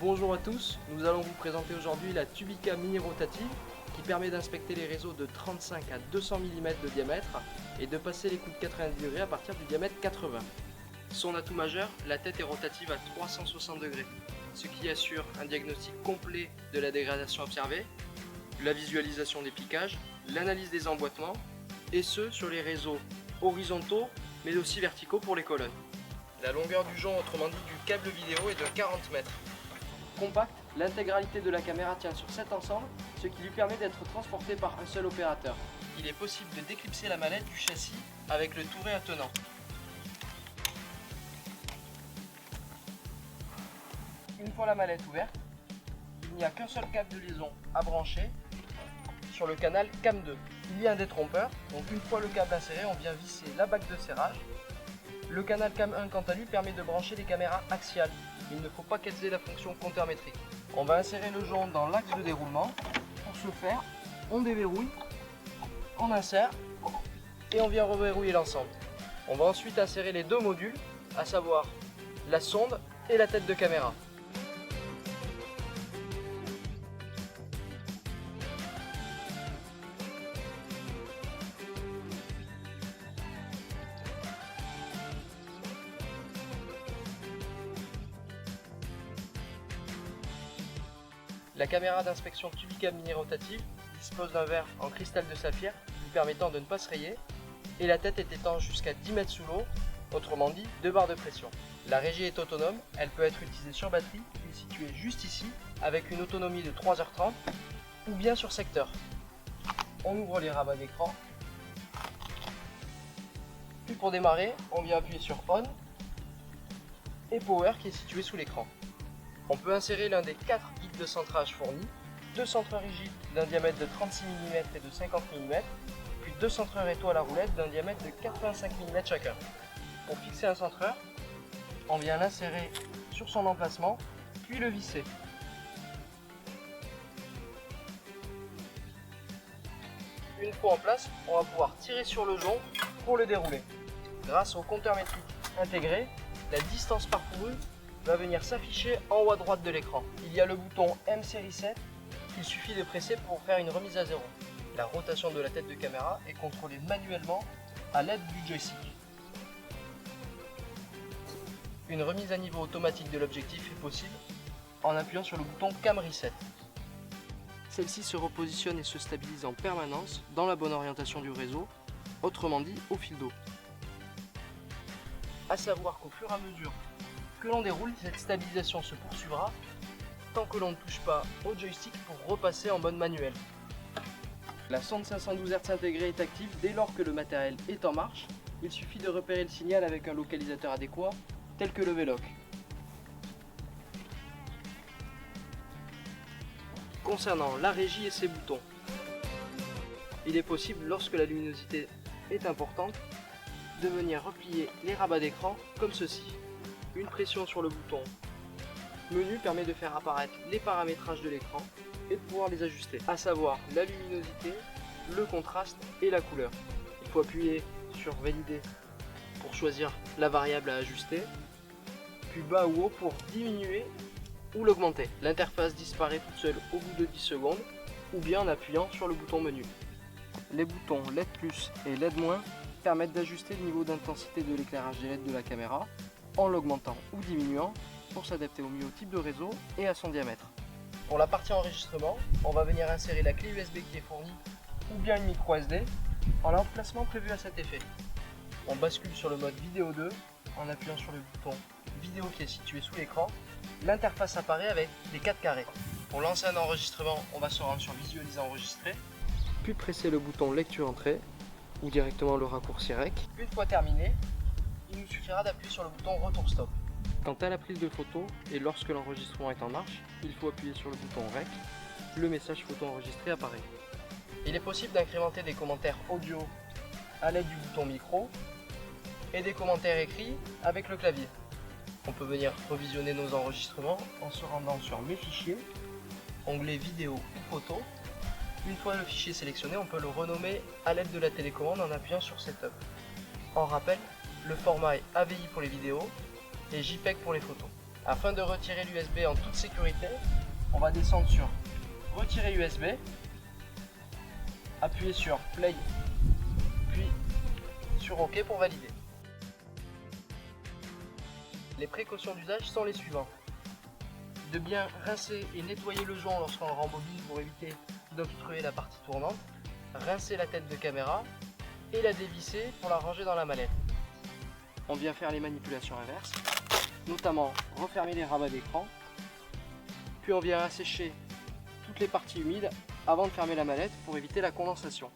Bonjour à tous, nous allons vous présenter aujourd'hui la Tubica Mini Rotative qui permet d'inspecter les réseaux de 35 à 200 mm de diamètre et de passer les coups de 90 degrés à partir du diamètre 80. Son atout majeur, la tête est rotative à 360 degrés, ce qui assure un diagnostic complet de la dégradation observée, la visualisation des piquages, l'analyse des emboîtements, et ce sur les réseaux horizontaux mais aussi verticaux pour les colonnes. La longueur du jonc, autrement dit du câble vidéo, est de 40 mètres. Compact, l'intégralité de la caméra tient sur cet ensemble, ce qui lui permet d'être transporté par un seul opérateur. Il est possible de déclipser la mallette du châssis avec le touret attenant. Une fois la mallette ouverte, il n'y a qu'un seul câble de liaison à brancher sur le canal CAM 2. Il y a un détrompeur, donc une fois le câble inséré, on vient visser la bague de serrage. Le canal CAM 1 quant à lui permet de brancher les caméras axiales. Il ne faut pas qu'elles aient la fonction compteur métrique. On va insérer le jonc dans l'axe de déroulement. Pour ce faire, on déverrouille, on insère et on vient reverrouiller l'ensemble. On va ensuite insérer les deux modules, à savoir la sonde et la tête de caméra. La caméra d'inspection Tubica Mini Rotative dispose d'un verre en cristal de saphir lui permettant de ne pas se rayer et la tête est étanche jusqu'à 10 mètres sous l'eau, autrement dit 2 barres de pression. La régie est autonome, elle peut être utilisée sur batterie, qui est située juste ici, avec une autonomie de 3h30 ou bien sur secteur. On ouvre les rabats d'écran, puis pour démarrer, on vient appuyer sur On et Power qui est situé sous l'écran. On peut insérer l'un des 4 guides de centrage fournis, 2 centreurs rigides d'un diamètre de 36 mm et de 50 mm, puis 2 centreurs étoiles à roulettes d'un diamètre de 85 mm chacun. Pour fixer un centreur, on vient l'insérer sur son emplacement, puis le visser. Une fois en place, on va pouvoir tirer sur le jonc pour le dérouler. Grâce au compteur métrique intégré, la distance parcourue va venir s'afficher en haut à droite de l'écran. Il y a le bouton MC Reset qu'il suffit de presser pour faire une remise à zéro. La rotation de la tête de caméra est contrôlée manuellement à l'aide du joystick. Une remise à niveau automatique de l'objectif est possible en appuyant sur le bouton Cam Reset. Celle-ci se repositionne et se stabilise en permanence dans la bonne orientation du réseau, autrement dit au fil d'eau. A savoir qu'au fur et à mesure que l'on déroule, cette stabilisation se poursuivra tant que l'on ne touche pas au joystick pour repasser en mode manuel. La sonde 512 Hz intégrée est active dès lors que le matériel est en marche. Il suffit de repérer le signal avec un localisateur adéquat tel que le V-Loc. Concernant la régie et ses boutons, il est possible lorsque la luminosité est importante de venir replier les rabats d'écran comme ceci. Une pression sur le bouton menu permet de faire apparaître les paramétrages de l'écran et de pouvoir les ajuster, à savoir la luminosité, le contraste et la couleur. Il faut appuyer sur valider pour choisir la variable à ajuster, puis bas ou haut pour diminuer ou l'augmenter. L'interface disparaît toute seule au bout de 10 secondes ou bien en appuyant sur le bouton menu. Les boutons LED+ et LED- permettent d'ajuster le niveau d'intensité de l'éclairage des LED de la caméra en l'augmentant ou diminuant pour s'adapter au mieux au type de réseau et à son diamètre. Pour la partie enregistrement, on va venir insérer la clé USB qui est fournie ou bien une micro SD en l'emplacement prévu à cet effet. On bascule sur le mode vidéo 2 en appuyant sur le bouton vidéo qui est situé sous l'écran. L'interface apparaît avec les 4 carrés. Pour lancer un enregistrement, on va se rendre sur visualiser enregistrer, puis presser le bouton lecture entrée ou directement le raccourci REC. Une fois terminé, il nous suffira d'appuyer sur le bouton retour stop. Quant à la prise de photo et lorsque l'enregistrement est en marche, il faut appuyer sur le bouton REC, le message photo enregistré apparaît. Il est possible d'incrémenter des commentaires audio à l'aide du bouton micro et des commentaires écrits avec le clavier. On peut venir revisionner nos enregistrements en se rendant sur mes fichiers, onglet vidéo ou photo. Une fois le fichier sélectionné, on peut le renommer à l'aide de la télécommande en appuyant sur Setup. En rappel, le format est AVI pour les vidéos et JPEG pour les photos. Afin de retirer l'USB en toute sécurité, on va descendre sur retirer USB, appuyer sur play, puis sur OK pour valider. Les précautions d'usage sont les suivantes. De bien rincer et nettoyer le joint lorsqu'on le rembobine pour éviter d'obstruer la partie tournante, rincer la tête de caméra et la dévisser pour la ranger dans la mallette. On vient faire les manipulations inverses, notamment refermer les rabats d'écran, puis on vient assécher toutes les parties humides avant de fermer la mallette pour éviter la condensation.